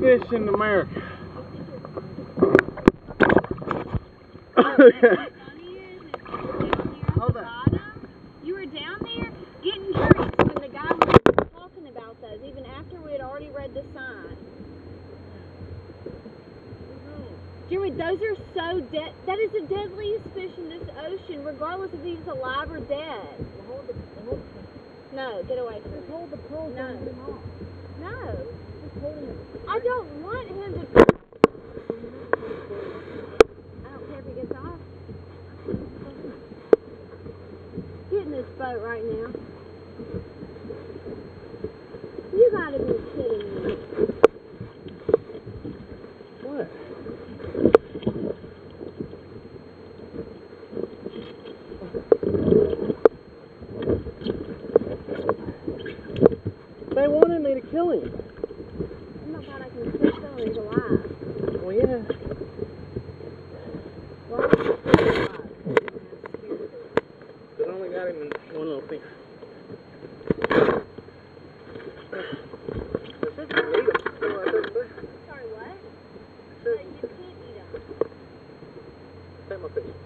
fish in America. Hold on. You were down there getting drinks when the guy was talking about those, even after we had already read the sign. Jeremy, those are so dead. That is the deadliest fish in this ocean, regardless if he's alive or dead. No, get away from me. Hold the pole. No. No. Just holding it. I don't want him to. I don't care if he gets off. Get in this boat right now. You gotta be kidding me. What? They wanted me to kill him. Oh my God, I can fish though, he's alive. Well, yeah. What? But I only got him in one little finger. I said you can eat him. That's what I said to do. Sorry, what? I No, said, you can't eat them. take my picture.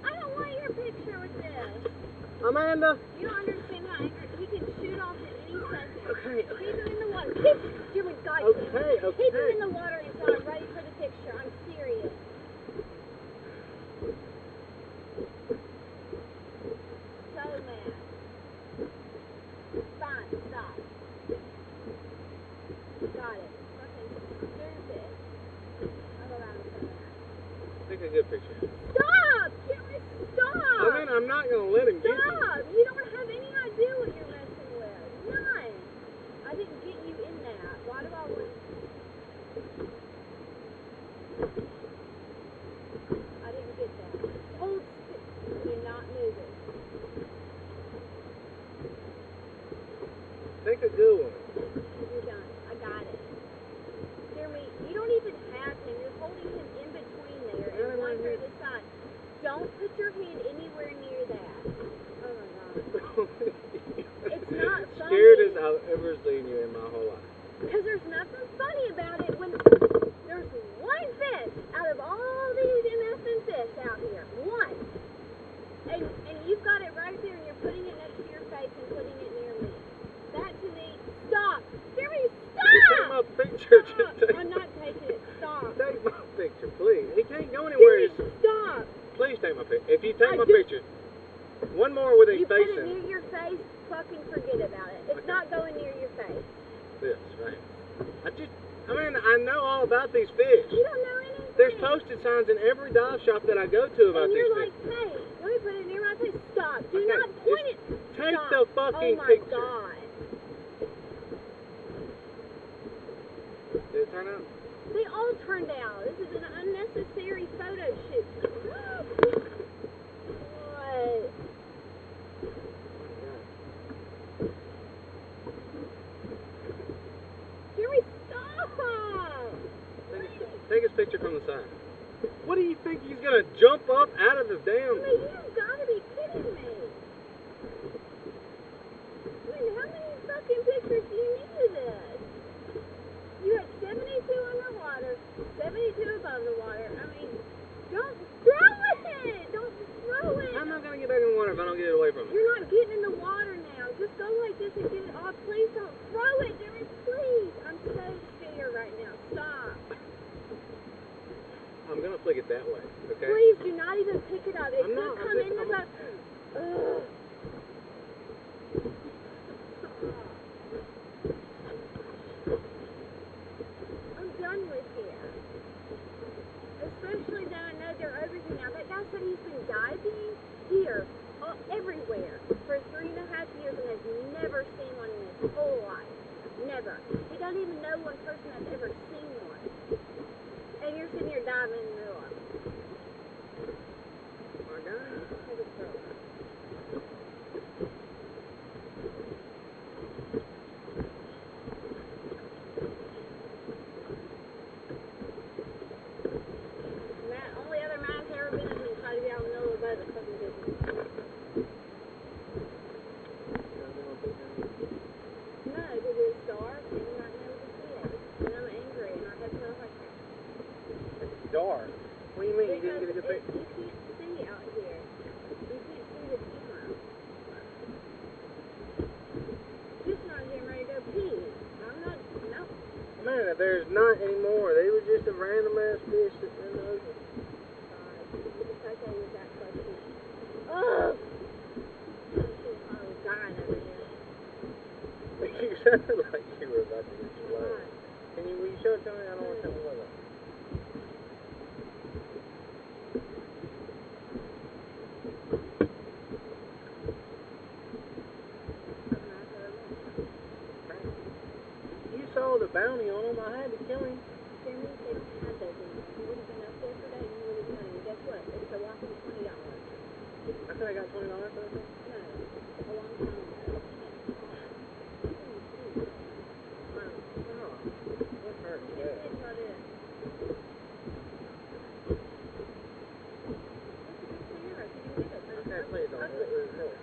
I don't want your picture with this. Amanda! You don't understand how angry. He can shoot off at any second. Okay, Keep him in the water. Keep him, God, Keep him in the water until I'm ready for the picture. I'm serious. So mad. Fine, stop. Got it. Fucking stupid. Oh, I'm so mad. Take a good picture. Stop! Jeremy, stop! I mean, I'm not going to let him get me. Stop! You don't have any idea what you're messing with. None. I didn't get you in that. Why do I want... I didn't get that. Hold still. You're not moving. Take a good one. You're done. I got it. Jeremy, you don't even have him. You're holding him in between there and one for the side. Don't put your hand anywhere near that. Oh my God. It's not funny. Scared as I've ever seen you in my whole life. Because there's nothing funny about it when there's one fish out of all these MSN fish out here. One. And you've got it right there and you're putting it next to your face and putting it near me. That to me, stop. Jeremy, stop! Take my picture. Stop. Just take I'm not taking it. Stop. Take my picture, please. He can't go anywhere. Jeremy, stop. Please take my picture. If you take my picture, one more with a You put face it in near your face, fucking forget about it. It's not going near your face. this, right? I mean, I know all about these fish. You don't know anything. There's posted signs in every dive shop that I go to about and these you're fish. like, hey, let me put it near my face. Stop. Do Okay, not point it. Take Stop. the fucking Oh my picture. God. Did it turn out? They all turned out. This is an unnecessary photo shoot. What? Jeremy, stop! Take his picture from the side. What do you think he's gonna jump up out of the damn? I mean, you've got to be kidding me. I mean, how many fucking pictures do you need of this? You had 72 underwater, 72 above the water. I mean, don't throw it! Don't throw it! I'm not gonna get back in the water if I don't get it away from him. You're not getting in the water now. Just go like this and get it off. Please don't throw it, Jeremy, please. I'm so scared right now. Stop. I'm gonna flick it that way, okay? Please do not even pick it up. It I'm could not. come in the boat. Ugh. I'm done with it. Especially that I know they're over here now. That guy said he's been diving here, everywhere, for 3.5 years and has never seen one in his whole life. Never. He doesn't even know one person that's ever seen one. And you're sitting here diving in the middle of it. My God. Take a stroke. Only other man's ever been in and tried to get out in the middle of the boat or something different. anymore. They were just a random ass fish sitting in the ocean. Oh! I'm dying over here. You sounded like you were about to explode. Will you show it to me? I don't want to tell me what it is. You saw the bounty on him. I had to kill him. Jeremy, they don't have those anymore. You would have been up there today and you would have done it. And guess what? It's a whopping $20. I think I got $20 for that thing. No, a long time ago. What hurt? You just did what it is. Okay, please don't do it.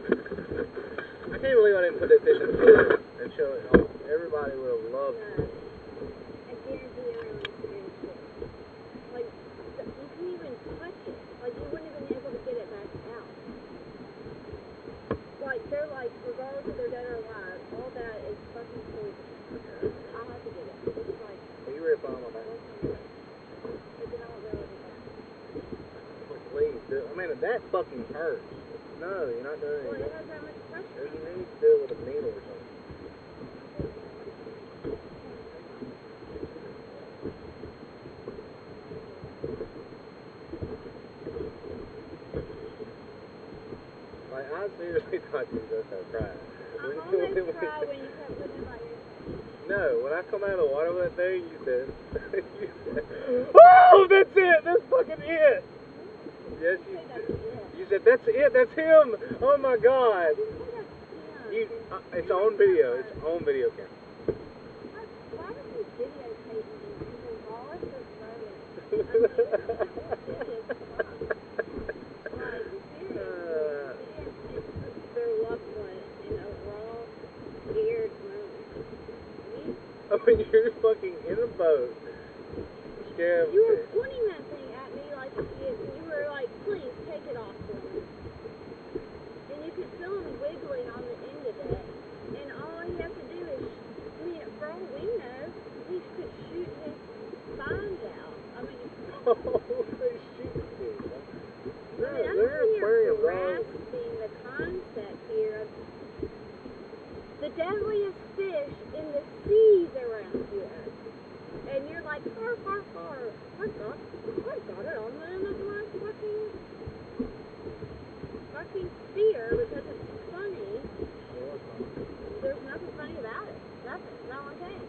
I can't believe I didn't put that fish in the video and show it off. Everybody would have loved it. I guarantee everyone's scared shit. Like, you couldn't even touch it. Like, you wouldn't have been able to get it back out. Like, they're like, regardless if they're dead or alive, all that is fucking poison. I'll have to get it. It's like, Will you rip on my back? but then I'll go with it. Please do. I mean, that fucking hurts. No, you're not doing Well, it. it has that much pressure. You need to do it with a needle or something. Like, I seriously thought you were going to start crying. I almost cried when you kept putting it by your No, when I come out of the water with that thing, you said, oh, that's it, that's fucking it. Yes, you said. You said, that's it, that's him. Oh my God. It's on video. It's on video camera. Why would you videotape me? Because Wallace is running. Their loved one in a raw, scared moment. When you're fucking in a boat, scared. You were pointing that thing at me like you were like, please take it off for me. And you could feel him wiggling on the end of it. And all he has to do is, I mean, for all we know, he could shoot his spines out. I mean, they shoot you. I'm here grasping the concept here of the deadliest fish in the seas around here. And you're like, far, far, far. I got it on the end of my fucking spear because it's funny. There's nothing funny about it. Nothing. Not one thing.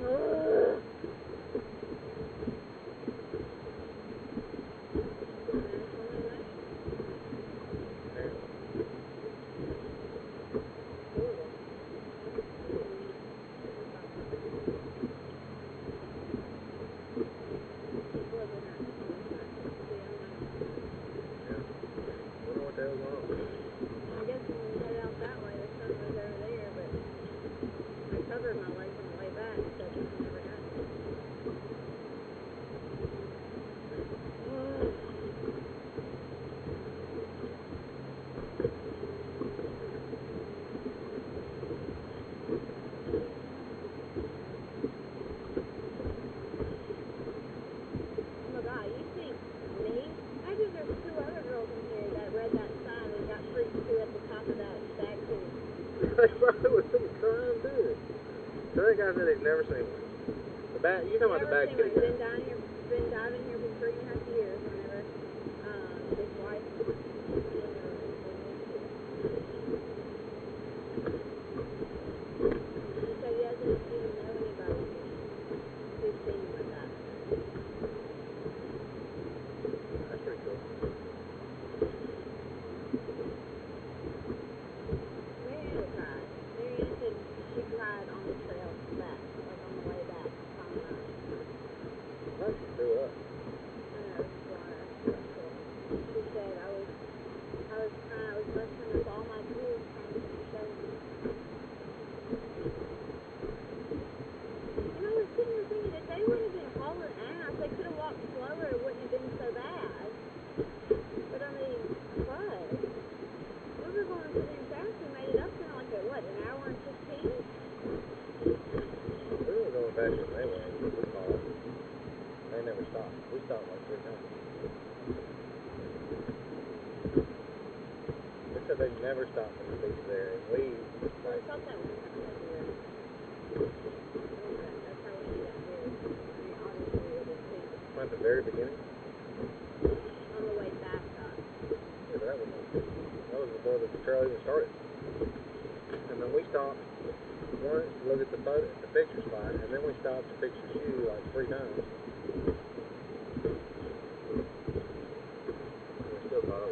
Ugh. I guess when we head out that way, the sun was over there, but I covered my legs on the way back, so it just never happened. Oh my God, you think me? Maybe there's two other girls in here that read that sign and So that guy said he's never seen one. The bad, you talking about the bad kitty guy? Been diving here for 3.5 years. Whenever his wife. He said he doesn't even know anybody who's seen him like that. That's pretty cool. Marianne cried. Marianne said she cried on the trail back, like on the way back. Why did you throw up? I know, it's water. She said I was crying, I was busting up all my tears trying to show him. And I was sitting there thinking if they wouldn't have been hauling ass, they could have walked slower, it wouldn't have been so bad. But I mean, what? We were going sitting fast, we made it up there in like an hour and 15? We were going faster than they were. We called. They never stopped. We stopped like 3 times. They said they never stopped in the beach there, and we. Well, I thought that was kind of weird. That's how we got here. I mean, obviously it was too. At the very beginning? On the way back, Yeah, but that was before the trail even started. And then we stopped once to look at the photo, the picture spot, and then we stopped to fix your shoe like 3 times. We still caught up.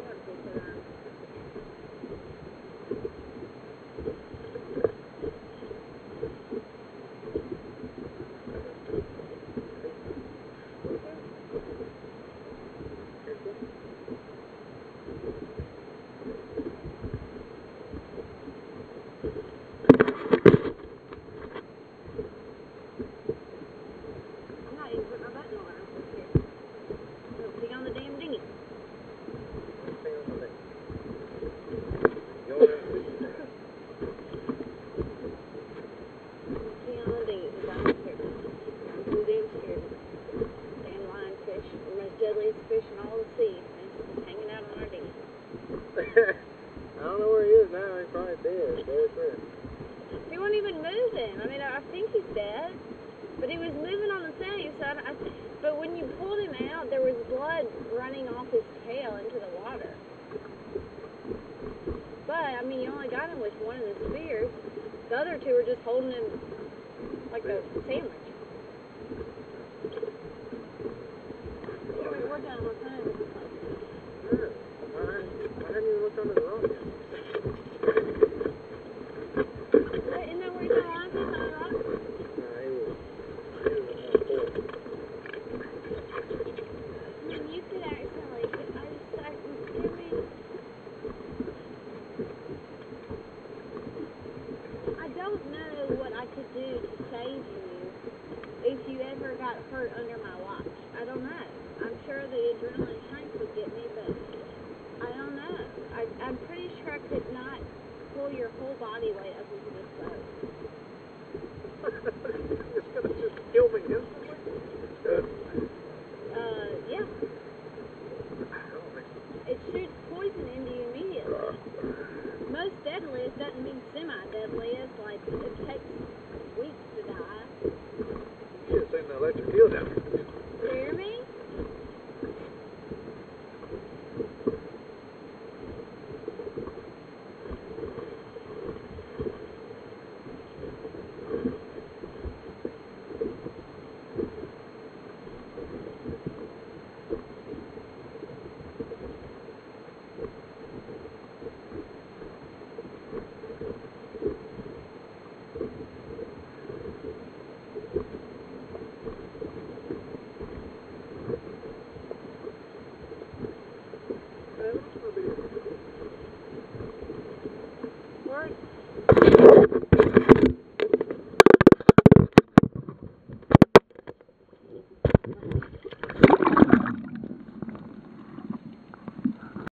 I'm not even putting my button on. Don't pee on the damn dinghy. You want to? Pee on the dinghy because I'm scared. I'm too damn scared. Damn lionfish, the most deadliest fish in all the sea, and it's just hanging out on our dinghy. I don't know where he is now. He's probably dead. Dead sure. He wasn't even moving. I mean, I think he's dead, but he was moving on the thing. So but when you pulled him out, there was blood running off his tail into the water. But I mean, you only got him with one of the spears. The other two were just holding him like a sandwich. We're done. We're kind of. Yeah. Why haven't you looked under the rock yet? Isn't that where you saw lionfish on the rock? No, he was on the floor. I mean, you could accidentally. I don't know what I could do to save you if you ever got hurt under my watch. I don't know. I'm sure the adrenaline shank would get me, but I don't know. I'm pretty sure I could not pull your whole body weight up into this boat. It's gonna just kill me instantly. Yeah. It shoots poison into you immediately. Most deadliest doesn't mean semi-deadliest, like it takes weeks to die. You should have seen the electric eel down there.